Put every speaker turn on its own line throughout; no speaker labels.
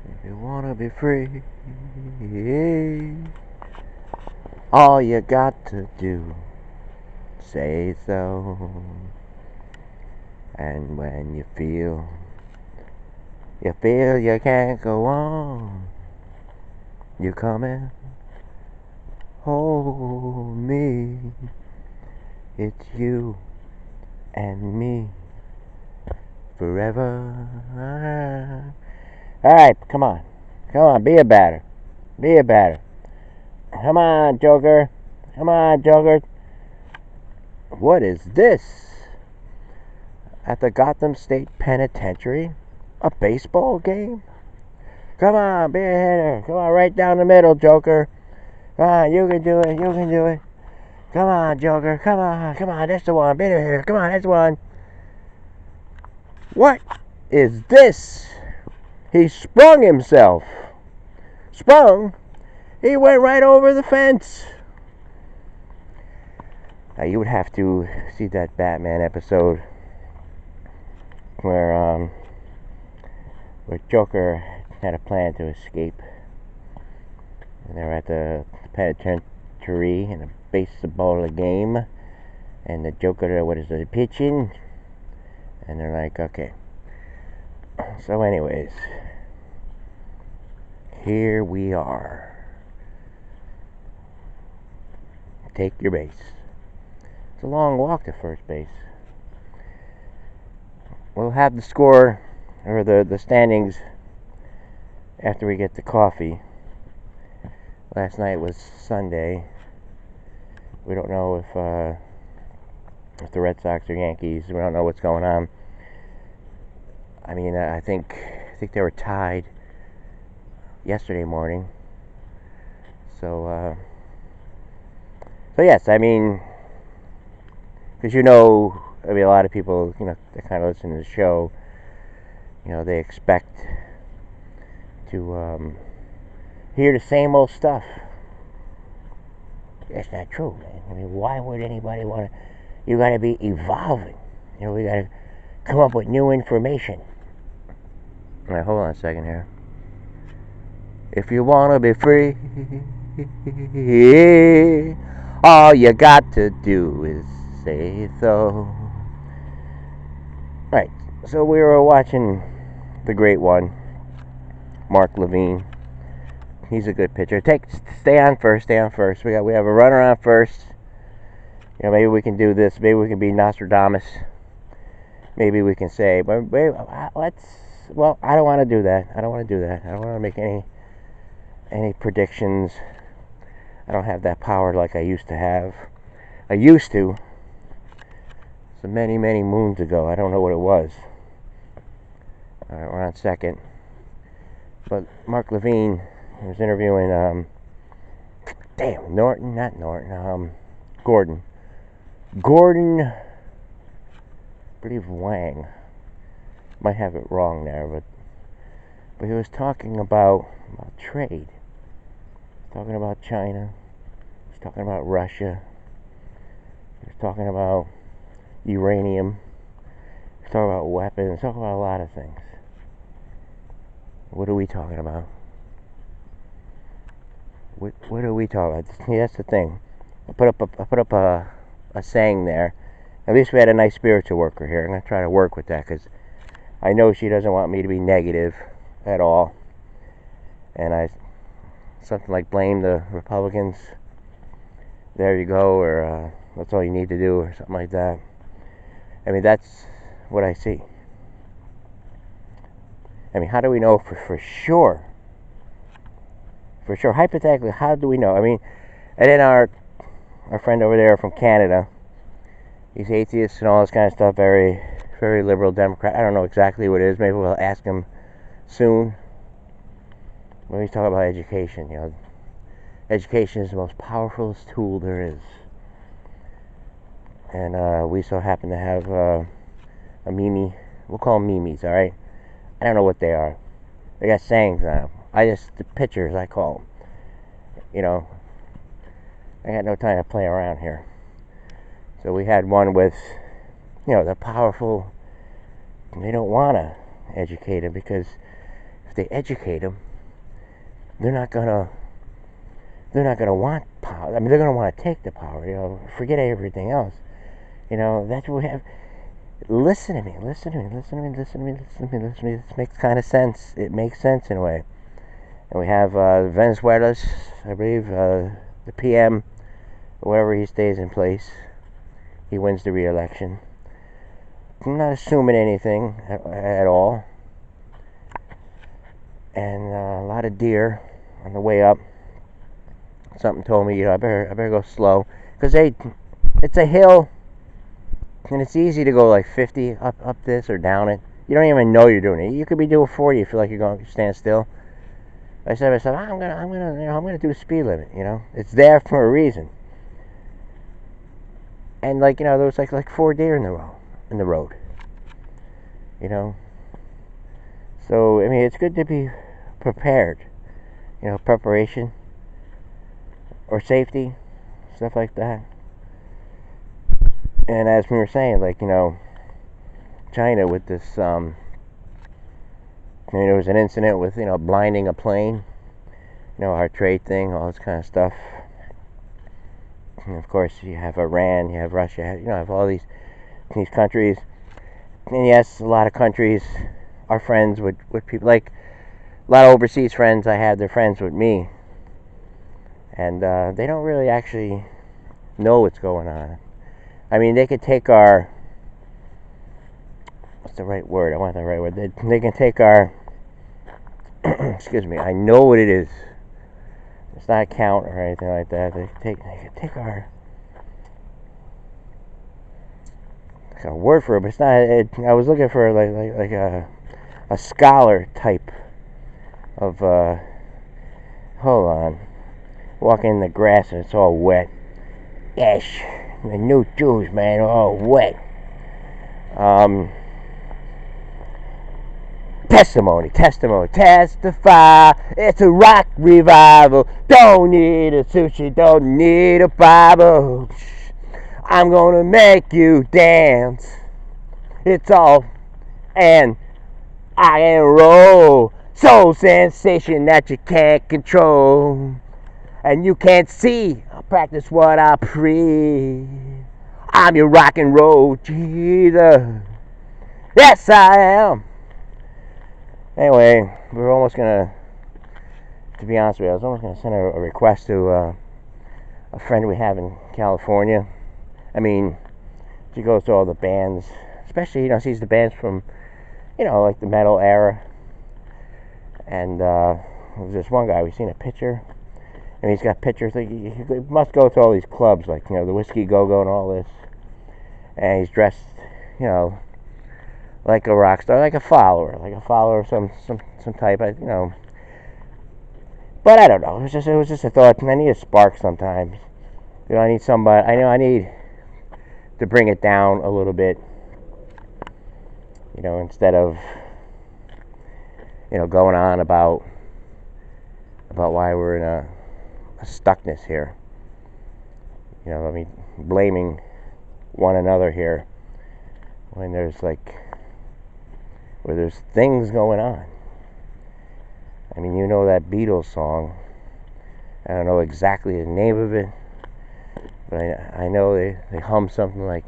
If you wanna be free, all you got to do, say so. And when you feel you can't go on, you come and hold me. It's you and me forever. Alright, come on. Come on, be a batter. Be a batter. Come on, Joker. Come on, Joker. What is this? At the Gotham State Penitentiary? A baseball game? Come on, be a hitter. Come on, right down the middle, Joker. Come on, you can do it. You can do it. Come on, Joker. Come on. Come on, that's the one. Be a hitter. Come on, that's the one. What is this? He sprung himself. Sprung? He went right over the fence. Now, you would have to see that Batman episode where Joker had a plan to escape. And they were at the penitentiary in a baseball game, and the Joker, what is it, pitching? And they're like, okay. So, anyways, here we are. Take your base. It's a long walk to first base. We'll have the score, or the standings, after we get the coffee. Last night was Sunday. We don't know if the Red Sox or Yankees. We don't know what's going on. I mean, I think they were tied yesterday morning. So yes, I mean, because a lot of people, that kind of listen to the show, they expect to hear the same old stuff. That's not true, man. I mean, why would anybody want to? You got to be evolving. We got to come up with new information. All right, hold on a second here. If you want to be free, all you got to do is say so. Right, so we were watching the great one, Mark Levine. He's a good pitcher. Stay on first. We have a runner on first. Maybe we can do this. Maybe we can be Nostradamus. Maybe we can say, but let's. Well, I don't want to do that. I don't want to make any predictions. I don't have that power like I used to have. I used to. So many moons ago. I don't know what it was. All right, we're on second. But Mark Levine was interviewing Gordon, I believe Wang. Might have it wrong there, but he was talking about trade. He was talking about China. He was talking about Russia. He was talking about uranium. He was talking about weapons. He was talking about a lot of things. What are we talking about? What are we talking about? See, that's the thing. I put up a saying there. At least we had a nice spiritual worker here. I'm going to try to work with that because I know she doesn't want me to be negative at all. And something like blame the Republicans. There you go, or that's all you need to do, or something like that. I mean, that's what I see. I mean, how do we know for sure? For sure, hypothetically, how do we know? I mean, and then our friend over there from Canada, he's atheist and all this kind of stuff, very, very liberal Democrat. I don't know exactly what it is. Maybe we'll ask him soon. When he's talking about education, education is the most powerful tool there is. And we so happen to have a Mimi. We'll call them Mimis, all right? I don't know what they are. They got sayings on them. The pictures, I call them. I got no time to play around here. So we had one with, the powerful. They don't want to educate them because if they educate them, they're not gonna want power. I mean, they're gonna want to take the power. Forget everything else. That's what we have. Listen to me. This makes kind of sense. It makes sense in a way. And we have Venezuela's, I believe, the PM, whatever he stays in place, he wins the re-election. I'm not assuming anything at all. And a lot of deer on the way up. Something told me, I better go slow, because it's a hill, and it's easy to go like 50 up this or down it. You don't even know you're doing it. You could be doing 40. You feel like you're going to stand still. I said to myself, I'm gonna do the speed limit. It's there for a reason. And there was like 4 deer in the road. So I mean, it's good to be prepared. Preparation or safety, stuff like that. And as we were saying, China with this, there was an incident with, blinding a plane, our trade thing, all this kind of stuff. And of course, you have Iran, you have Russia, you have all these countries. And yes, a lot of countries are friends with people, like a lot of overseas friends I have, they're friends with me. And they don't really actually know what's going on. I mean, they could take our, what's the right word? I want the right word. They can take our, excuse me, I know what it is. It's not a count or anything like that. They can take our, like a word for it, but it's not. I was looking for like a scholar type of, hold on. Walking in the grass and it's all wet. Yes, the new Jews, man, are all wet. Testimony. Testify. It's a rock revival. Don't need a sushi, don't need a Bible. I'm gonna make you dance. It's all and I and roll. Soul sensation that you can't control. And you can't see, I practice what I preach. I'm your rock and roll Jesus. Yes, I am. Anyway, we're almost gonna, to be honest with you, I was almost gonna send a request to a friend we have in California. I mean, she goes to all the bands, especially, sees the bands from, like the metal era. And there was this one guy, we've seen a picture. And he's got pictures. He must go to all these clubs, like the Whiskey Go-Go and all this. And he's dressed, like a rock star, like a follower of some type. But I don't know. It was just a thought. I need a spark sometimes. I need somebody. I need to bring it down a little bit. Instead of going on about why we're in a stuckness here. Blaming one another here when there's things going on. I mean, that Beatles song. I don't know exactly the name of it, but I know they hum something like,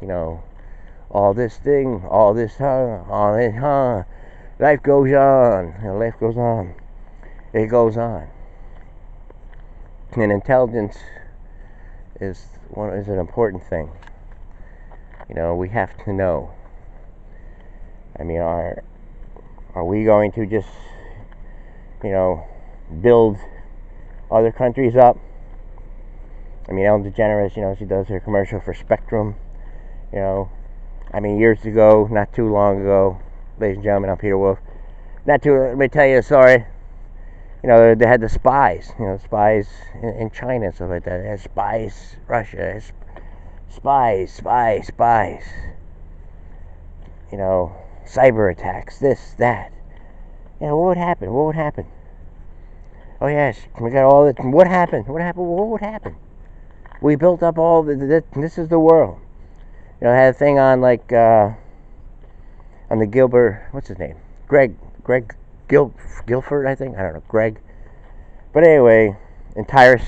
all this thing, all this, on it, life goes on, life goes on, it goes on. And intelligence is an important thing. We have to know. I mean, are we going to just, build other countries up? I mean, Ellen DeGeneres, she does her commercial for Spectrum. I mean, years ago, not too long ago, ladies and gentlemen, I'm Peter Wolf. Let me tell you a story. They had the spies, spies in China and stuff like that. They had spies, Russia, spies. Cyber attacks, this, that. What would happen? Oh yes, we got all that. What happened? What would happen? We built up all this is the world. I had a thing on on the Gilbert, what's his name? Greg Guilford, I think. I don't know, Greg. But anyway, in Tyrus,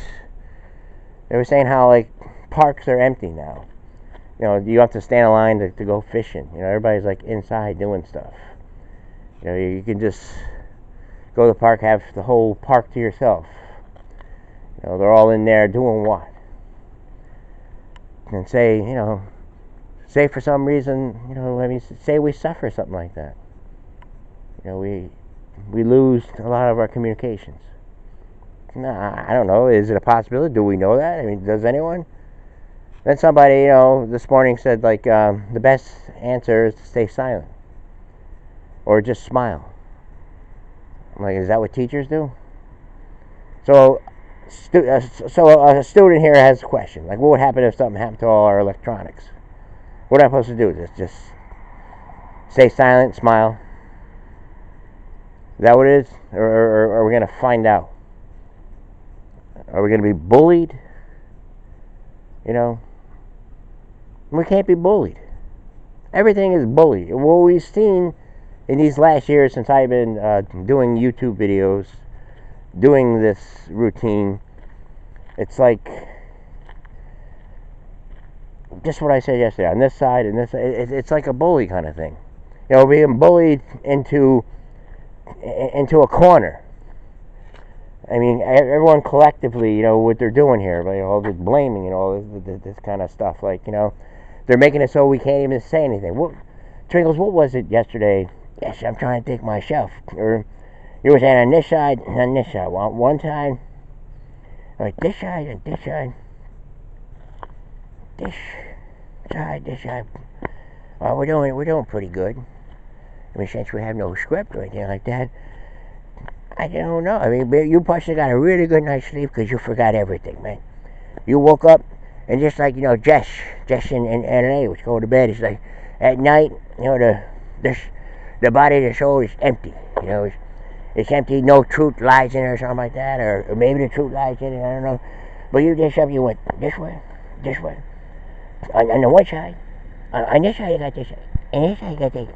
they were saying how like parks are empty now. You know, you have to stand in line to go fishing. You know, everybody's like inside doing stuff. You know, you can just go to the park, have the whole park to yourself. You know, they're all in there doing what? And say, you know, say for some reason, you know, I mean, say we suffer something like that. You know, we lose a lot of our communications. Nah, I don't know. Is it a possibility? Do we know that? I mean, does anyone? Then somebody, you know, this morning said, like, the best answer is to stay silent. Or just smile. I'm like, is that what teachers do? So a student here has a question. Like, what would happen if something happened to all our electronics? What am I supposed to do? Just stay silent, smile? Is that what it is? Or are we going to find out? Are we going to be bullied? You know? We can't be bullied. Everything is bullied. What we've seen in these last years since I've been doing YouTube videos, doing this routine, it's like just what I said yesterday. On this side and this side, it's like a bully kind of thing. You know, being bullied into a corner. I mean, everyone collectively, you know, what they're doing here, like all this blaming and all this kind of stuff. Like, you know, they're making it so we can't even say anything. Trinkles, what was it yesterday? Yes, I'm trying to take my shelf. Or you were saying on this side and on this side. One time, like this side and this side. This side. Well, we're doing pretty good. I mean, since we have no script or anything like that, I don't know. I mean, you possibly got a really good night's sleep because you forgot everything, man. You woke up and just like, you know, Jess and A, which go to bed, it's like at night, you know, the body, the soul is empty. You know, it's empty. No truth lies in it or something like that, or maybe the truth lies in it. I don't know. But you just up, you went this way. On the one side, on this side you got this side, and this side you got this.